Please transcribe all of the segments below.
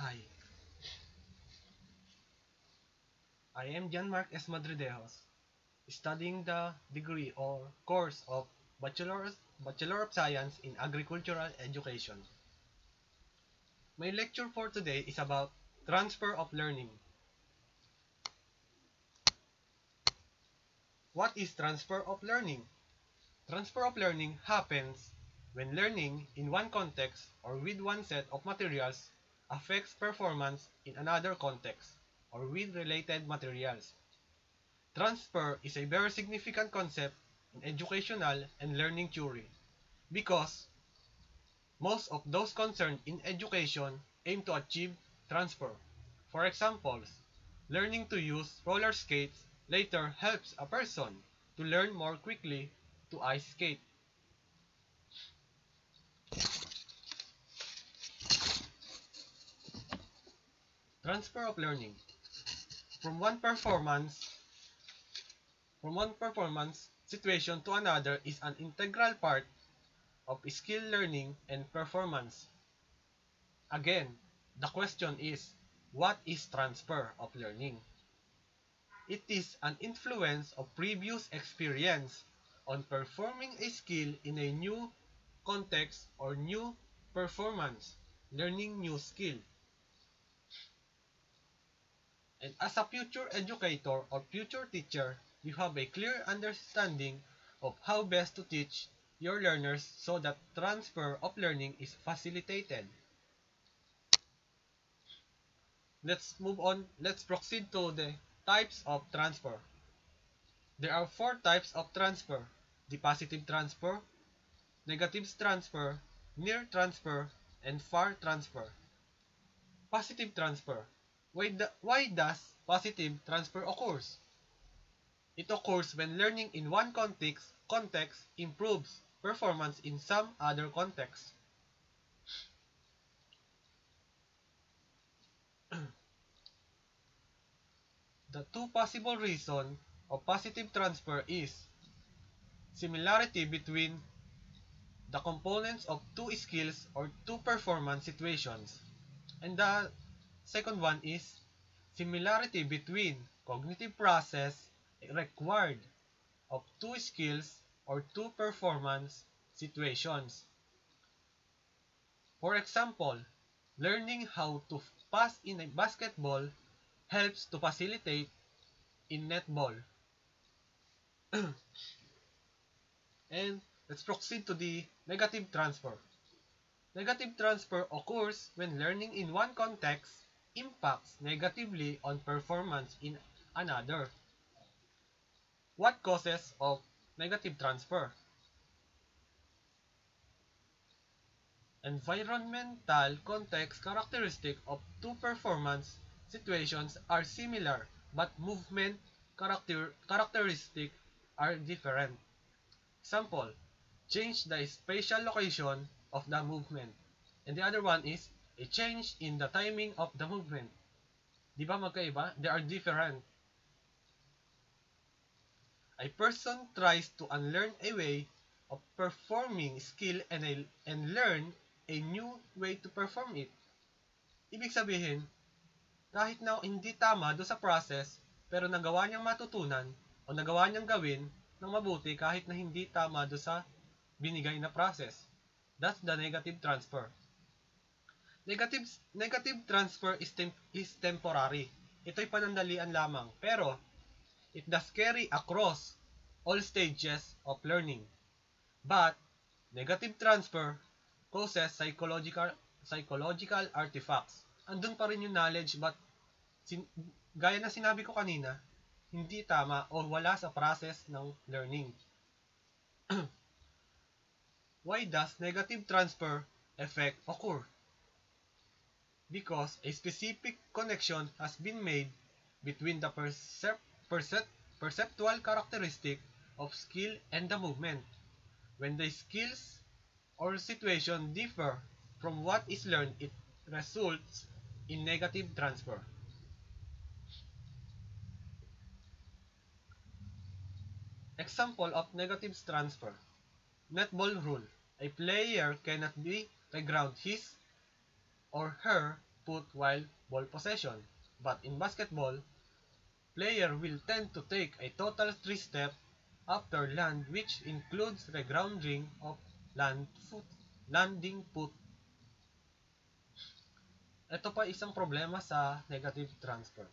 Hi, I am Gianmark S. Madridejos, studying the degree or course of Bachelor of Science in Agricultural Education. My lecture for today is about transfer of learning. What is transfer of learning? Transfer of learning happens when learning in one context or with one set of materials affects performance in another context or with related materials. Transfer is a very significant concept in educational and learning theory because most of those concerned in education aim to achieve transfer. For examples, learning to use roller skates later helps a person to learn more quickly to ice skate. Transfer of learning from one performance from one performance situation to another is an integral part of skill learning and performance. Again, the question is, what is transfer of learning? It is an influence of previous experience on performing a skill in a new context or new performance, learning new skill. And as a future educator or future teacher, you have a clear understanding of how best to teach your learners so that transfer of learning is facilitated. Let's move on. Let's proceed to the types of transfer. There are four types of transfer: the positive transfer, negative transfer, near transfer, and far transfer. Positive transfer. Why does positive transfer occurs? It occurs when learning in one context improves performance in some other context. The two possible reasons of positive transfer is similarity between the components of two skills or two performance situations. And the second one is similarity between cognitive process required of two skills or two performance situations. For example, learning how to pass in a basketball helps to facilitate in netball. And let's proceed to the negative transfer. Negative transfer occurs when learning in one context impacts negatively on performance in another. What causes of negative transfer? Environmental context characteristic of two performance situations are similar, but movement characteristic are different. Example, change the spatial location of the movement. And the other one is a change in the timing of the movement. Di ba magkaiba? They are different. A person tries to unlearn a way of performing skill and learn a new way to perform it. Ibig sabihin, kahit na hindi tama do sa process, pero nagawa niyang matutunan o nagawa niyang gawin ng mabuti kahit na hindi tama do sa binigay na process. That's the negative transfer. Negative transfer is temporary. Ito'y panandalian lamang, pero it does carry across all stages of learning. But negative transfer causes psychological artifacts. Andun pa rin yung knowledge but gaya na sinabi ko kanina, hindi tama o wala sa process ng learning. Why does negative transfer effect occur? Because a specific connection has been made between the perceptual characteristic of skill and the movement. When the skills or situation differ from what is learned, it results in negative transfer. Example of negative transfer. Netball rule. A player cannot be reground his or her put while ball possession, but in basketball, player will tend to take a total 3 step after land, which includes the grounding of landing put. Ito pa isang problema sa negative transfer.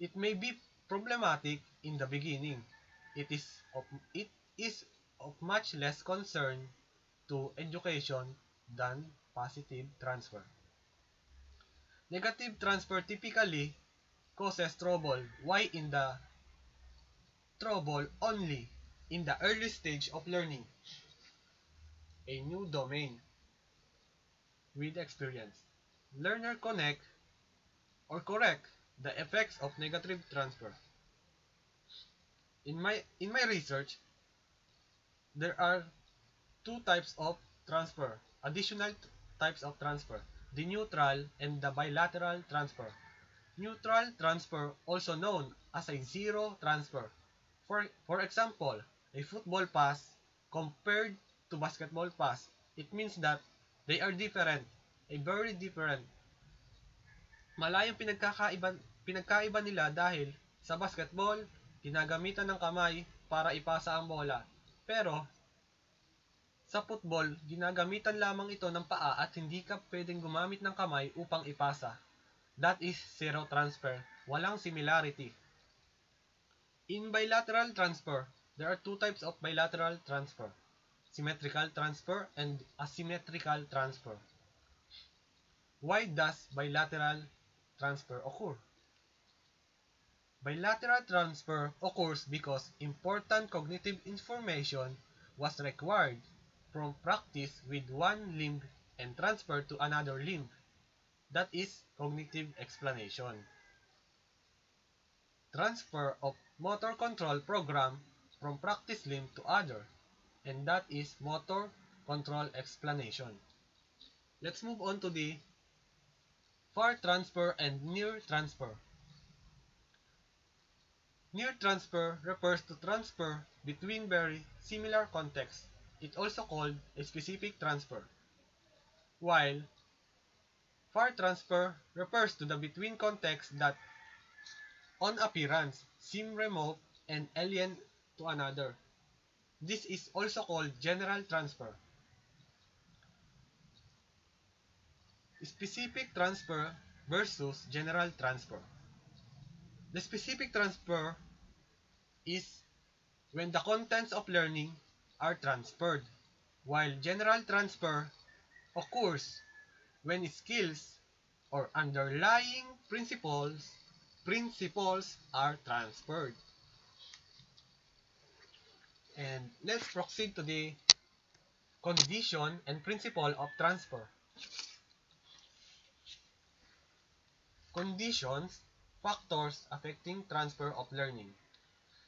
It may be problematic in the beginning. It it is of much less concern to education than positive transfer. Negative transfer typically causes trouble. Why in the trouble only in the early stage of learning a new domain with experience? Learner connect or correct the effects of negative transfer. In my research, there are two types of transfer, additional types of transfer, the neutral and the bilateral transfer. Neutral transfer, also known as a zero transfer. For example, a football pass compared to basketball pass, it means that they are different, a very different. Malayong pinagkaiba nila dahil sa basketball, ginagamitan ng kamay para ipasa ang bola. Pero sa football, ginagamitan lamang ito ng paa at hindi ka pwedeng gumamit ng kamay upang ipasa. That is zero transfer. Walang similarity. In bilateral transfer, there are two types of bilateral transfer: symmetrical transfer and asymmetrical transfer. Why does bilateral transfer occur? Bilateral transfer occurs because important cognitive information was required from practice with one limb and transfer to another limb. That is cognitive explanation. Transfer of motor control program from practice limb to other, and that is motor control explanation. Let's move on to the far transfer and near transfer. Near transfer refers to transfer between very similar contexts. It also called a specific transfer. While far transfer refers to the between contexts that on appearance seem remote and alien to another. This is also called general transfer. Specific transfer versus general transfer. The specific transfer is when the contents of learning are transferred, while general transfer occurs when skills or underlying principles are transferred. And let's proceed to the condition and principle of transfer. Conditions, factors affecting transfer of learning.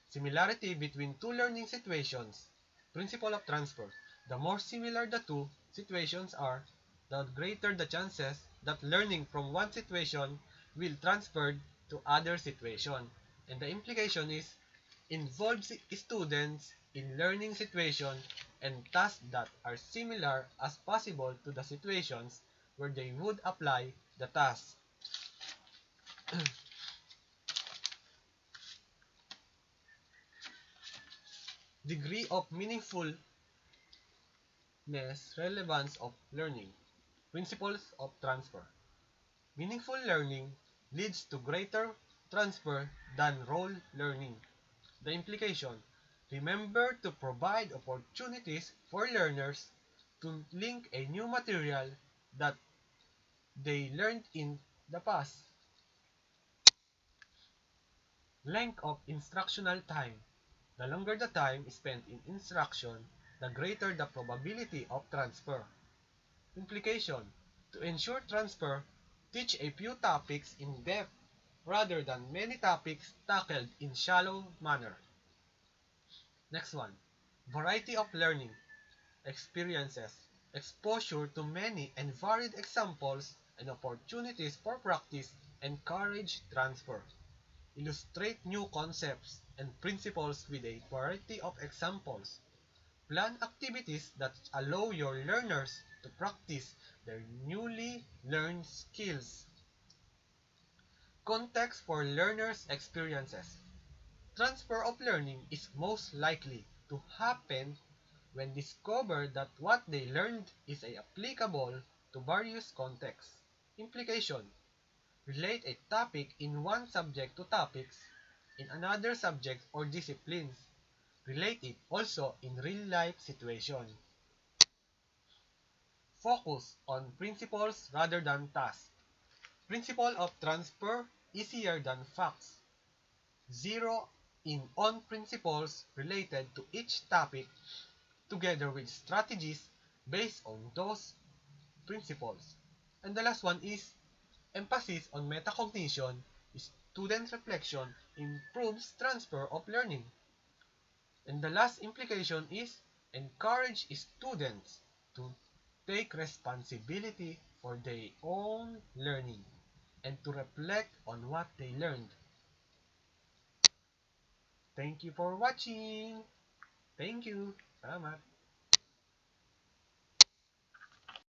Similarity between two learning situations. Principle of transfer. The more similar the two situations are, the greater the chances that learning from one situation will transfer to other situation. And the implication is involves students in learning situations and tasks that are similar as possible to the situations where they would apply the task. Degree of meaningfulness, relevance of learning. Principles of transfer. Meaningful learning leads to greater transfer than role learning. The implication: remember to provide opportunities for learners to link a new material that they learned in the past. Length of instructional time. The longer the time spent in instruction, the greater the probability of transfer. Implication: to ensure transfer, teach a few topics in depth rather than many topics tackled in shallow manner. Next one. Variety of learning experiences. Exposure to many and varied examples and opportunities for practice encourage transfer. Illustrate new concepts and principles with a variety of examples. Plan activities that allow your learners to practice their newly learn skills. Context for learners' experiences. Transfer of learning is most likely to happen when discovered that what they learned is applicable to various contexts. Implication: relate a topic in one subject to topics in another subject or disciplines. Relate it also in real-life situations. Focus on principles rather than tasks. Principle of transfer easier than facts. Zero in on principles related to each topic together with strategies based on those principles. And the last one is emphasis on metacognition. Student reflection improves transfer of learning. And the last implication is encourage students to take responsibility for their own learning and to reflect on what they learned. Thank you for watching. Thank you. Salamat.